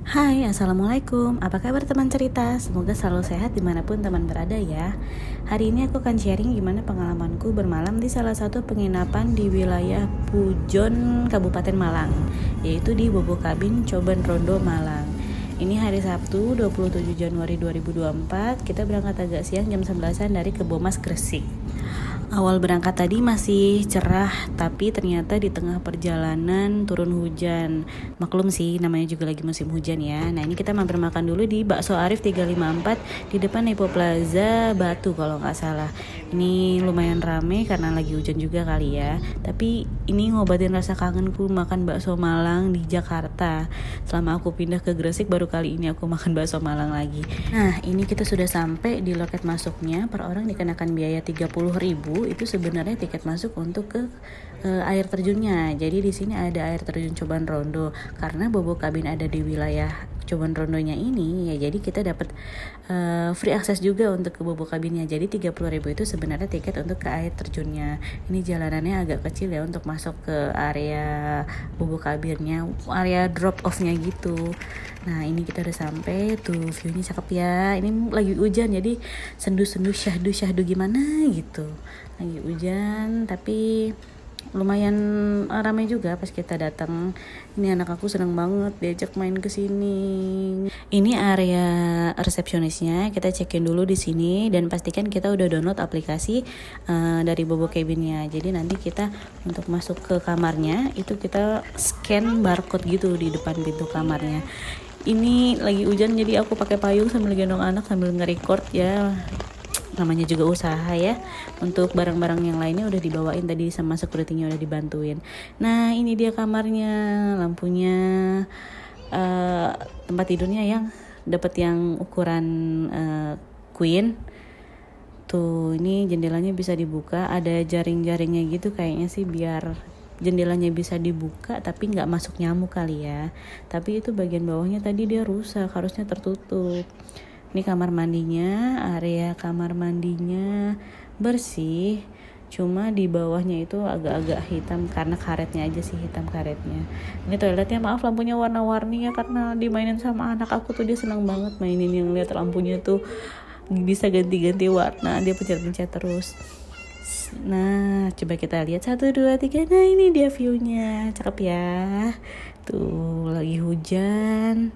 Hai, Assalamualaikum. Apa kabar teman cerita? Semoga selalu sehat dimanapun teman berada ya. Hari ini aku akan sharing gimana pengalamanku bermalam di salah satu penginapan di wilayah Pujon, Kabupaten Malang, yaitu di Bobo Cabin, Coban Rondo, Malang. Ini hari Sabtu 27 Januari 2024. Kita berangkat agak siang jam 11-an dari Kebomas, Gresik. Awal berangkat tadi masih cerah, tapi ternyata di tengah perjalanan turun hujan. Maklum sih, namanya juga lagi musim hujan ya. Nah, ini kita mampir makan dulu di Bakso Arif 354 di depan Nepo Plaza Batu kalau nggak salah. Ini lumayan rame karena lagi hujan juga kali ya. Tapi ini ngobatin rasa kangenku makan bakso Malang di Jakarta. Selama aku pindah ke Gresik, baru kali ini aku makan bakso Malang lagi. Nah, ini kita sudah sampai di loket masuknya. Per orang dikenakan biaya 30.000. Itu sebenarnya tiket masuk untuk ke air terjunnya. Jadi di sini ada air terjun Coban Rondo. Karena Bobo Cabin ada di wilayah Coban Rondonya ini, ya jadi kita dapat free akses juga untuk ke Bobo Cabinnya. Jadi 30.000 itu sebenarnya tiket untuk ke air terjunnya. Ini jalanannya agak kecil ya untuk masuk ke area Bobo Cabinnya, area drop off-nya gitu. Nah, ini kita udah sampai tuh, view-nya cakep ya. Ini lagi hujan jadi sendu-sendu syahdu gimana gitu. Lagi hujan tapi lumayan ramai juga pas kita datang. Ini anak aku seneng banget diajak main ke sini. Ini area resepsionisnya. Kita check-in dulu di sini dan pastikan kita udah download aplikasi dari Bobo Cabinnya. Jadi nanti kita untuk masuk ke kamarnya itu kita scan barcode gitu di depan pintu kamarnya. Ini lagi hujan jadi aku pakai payung sambil gendong anak sambil nge-record ya. Namanya juga usaha ya. Untuk barang-barang yang lainnya udah dibawain tadi sama security-nya udah dibantuin. Nah, ini dia kamarnya, lampunya, tempat tidurnya yang dapat yang ukuran queen. Tuh, ini jendelanya bisa dibuka, ada jaring-jaringnya gitu kayaknya sih biar jendelanya bisa dibuka tapi nggak masuk nyamuk kali ya. Tapi itu bagian bawahnya tadi dia rusak, harusnya tertutup. Ini kamar mandinya, area kamar mandinya bersih, cuma di bawahnya itu agak-agak hitam karena karetnya aja sih, hitam karetnya. Ini toiletnya maaf lampunya warna-warni ya karena dimainin sama anak aku tuh, dia senang banget mainin yang lihat lampunya tuh bisa ganti-ganti warna, dia pencet-pencet terus. Nah, coba kita lihat 1, 2, 3. Nah, ini dia view-nya, cakep ya. Tuh lagi hujan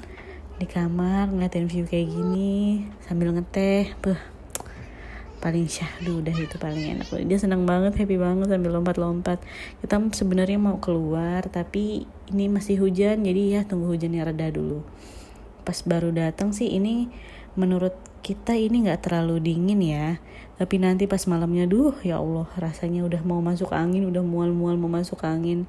di kamar ngeliatin view kayak gini sambil ngeteh, paling syahdu udah, itu paling enak. Dia senang banget, happy banget sambil lompat-lompat. Kita sebenarnya mau keluar tapi ini masih hujan, jadi ya tunggu hujannya reda dulu. Pas baru datang sih ini menurut kita ini nggak terlalu dingin ya, tapi nanti pas malamnya ya Allah rasanya udah mau masuk angin, udah mual-mual mau masuk angin.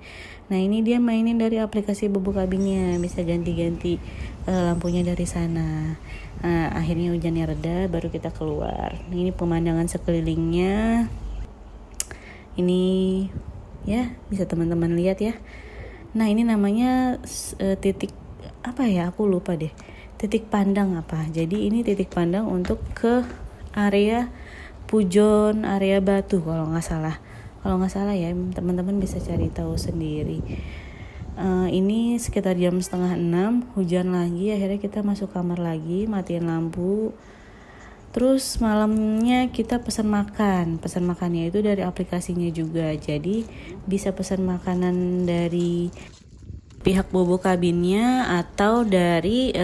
Nah, ini dia mainin dari aplikasi Bobo Cabinnya, bisa ganti-ganti lampunya dari sana. Nah, akhirnya hujannya reda baru kita keluar. Nah, ini pemandangan sekelilingnya ini ya, bisa teman-teman lihat ya. Nah, ini namanya titik apa ya, aku lupa deh, titik pandang apa. Jadi ini titik pandang untuk ke area Pujon, area Batu kalau nggak salah ya, teman-teman bisa cari tahu sendiri. Ini sekitar jam 5:30 hujan lagi, akhirnya kita masuk kamar lagi, matiin lampu. Terus malamnya kita pesan makannya itu dari aplikasinya juga, jadi bisa pesan makanan dari pihak Bobo Cabinnya atau dari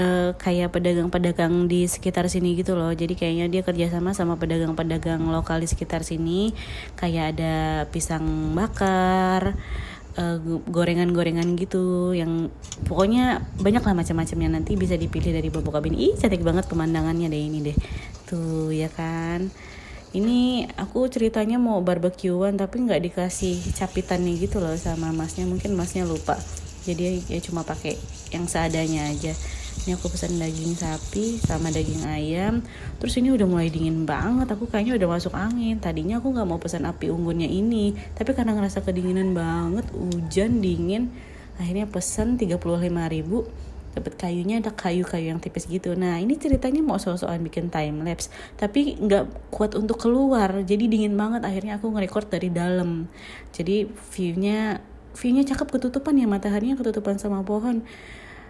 kayak pedagang-pedagang di sekitar sini gitu loh. Jadi kayaknya dia kerjasama sama pedagang-pedagang lokal di sekitar sini, kayak ada pisang bakar, gorengan-gorengan gitu, yang pokoknya banyak lah macam-macamnya, nanti bisa dipilih dari Bobo Cabin. Cantik banget pemandangannya deh ini deh tuh ya kan. Ini aku ceritanya mau barbekyuan tapi nggak dikasih capitannya gitu loh sama masnya, mungkin masnya lupa, jadi ya cuma pakai yang seadanya aja. Ini aku pesan daging sapi sama daging ayam. Terus ini udah mulai dingin banget, aku kayaknya udah masuk angin. Tadinya aku nggak mau pesan api unggunnya ini, tapi karena ngerasa kedinginan banget, hujan dingin, akhirnya pesan 35.000. Dapat kayunya, ada kayu-kayu yang tipis gitu. Nah, ini ceritanya mau soal-soal bikin time lapse tapi nggak kuat untuk keluar, jadi dingin banget. Akhirnya aku nge-record dari dalam, jadi viewnya cakep, ketutupan ya, mataharinya ketutupan sama pohon.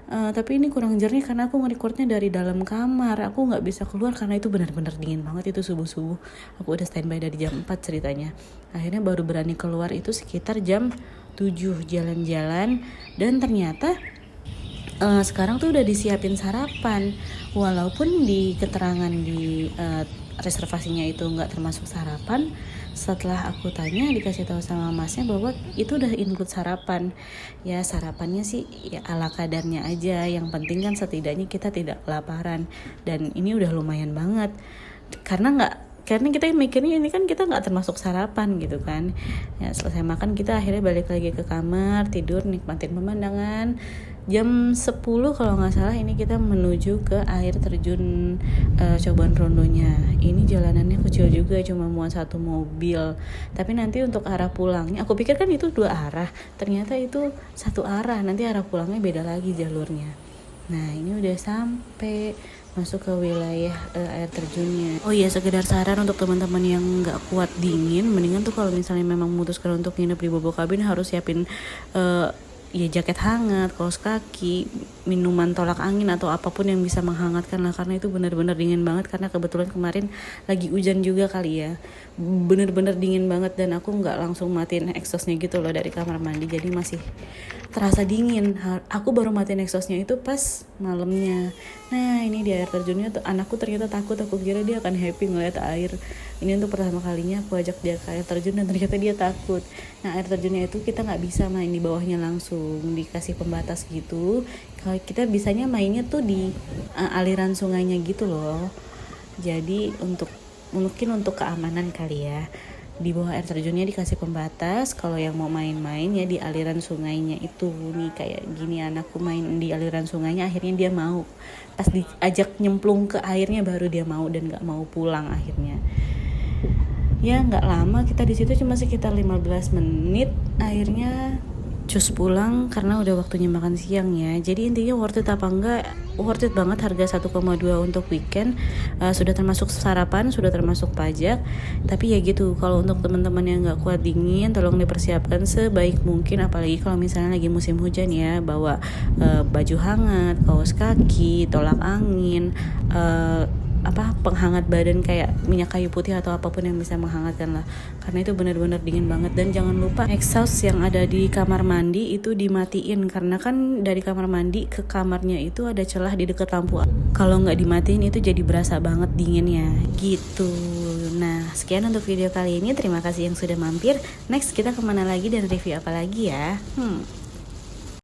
Tapi ini kurang jernih karena aku nge-recordnya dari dalam kamar. Aku nggak bisa keluar karena itu benar-benar dingin banget. Itu subuh-subuh aku udah standby dari jam 4 ceritanya. Akhirnya baru berani keluar itu sekitar jam 7 jalan-jalan. Dan ternyata sekarang tuh udah disiapin sarapan. Walaupun di keterangan di reservasinya itu nggak termasuk sarapan, setelah aku tanya dikasih tahu sama masnya bahwa itu udah include sarapan. Ya sarapannya sih ya ala kadarnya aja, yang penting kan setidaknya kita tidak kelaparan, dan ini udah lumayan banget karena kita mikirnya ini kan kita nggak termasuk sarapan gitu kan. Ya selesai makan kita akhirnya balik lagi ke kamar, tidur, nikmatin pemandangan. Jam 10 kalau nggak salah ini kita menuju ke air terjun Coban Rondonya. Ini jalanannya kecil juga, cuma muat satu mobil. Tapi nanti untuk arah pulangnya, aku pikir kan itu 2 arah, ternyata itu 1 arah. Nanti arah pulangnya beda lagi jalurnya. Nah ini udah sampai masuk ke wilayah air terjunnya. Oh iya, sekedar saran untuk teman-teman yang nggak kuat dingin, mendingan tuh kalau misalnya memang memutuskan untuk nginep di Bobo Cabin harus siapin ya jaket hangat, kaos kaki, minuman tolak angin atau apapun yang bisa menghangatkan lah, karena itu benar-benar dingin banget. Karena kebetulan kemarin lagi hujan juga kali ya, benar-benar dingin banget, dan aku nggak langsung matiin exhaustnya gitu loh dari kamar mandi, jadi masih terasa dingin. Aku baru matiin exhaustnya itu pas malamnya. Nah ini di air terjunnya tuh anakku ternyata takut. Aku kira dia akan happy ngeliat air. Ini untuk pertama kalinya aku ajak dia ke air terjun dan ternyata dia takut. Nah air terjunnya itu kita nggak bisa main di bawahnya langsung, dikasih pembatas gitu. Kalau kita bisanya mainnya tuh di aliran sungainya gitu loh. Jadi mungkin untuk keamanan kali ya, di bawah air terjunnya dikasih pembatas. Kalau yang mau main-main ya di aliran sungainya itu. Nih kayak gini anakku main di aliran sungainya, akhirnya dia mau. Pas diajak nyemplung ke airnya baru dia mau dan nggak mau pulang akhirnya. Ya nggak lama kita di situ, cuma sekitar 15 menit. Akhirnya cus pulang karena udah waktunya makan siang ya. Jadi intinya worth it apa enggak? Worth it banget, harga 1,2 untuk weekend. Sudah termasuk sarapan, sudah termasuk pajak. Tapi ya gitu, kalau untuk teman-teman yang nggak kuat dingin, tolong dipersiapkan sebaik mungkin. Apalagi kalau misalnya lagi musim hujan ya, bawa baju hangat, kaos kaki, tolak angin, penghangat badan kayak minyak kayu putih atau apapun yang bisa menghangatkan lah, karena itu benar-benar dingin banget. Dan jangan lupa exhaust yang ada di kamar mandi itu dimatiin, karena kan dari kamar mandi ke kamarnya itu ada celah di dekat lampu. Kalau nggak dimatiin itu jadi berasa banget dinginnya gitu. Nah sekian untuk video kali ini, terima kasih yang sudah mampir. Next kita kemana lagi dan review apa lagi ya?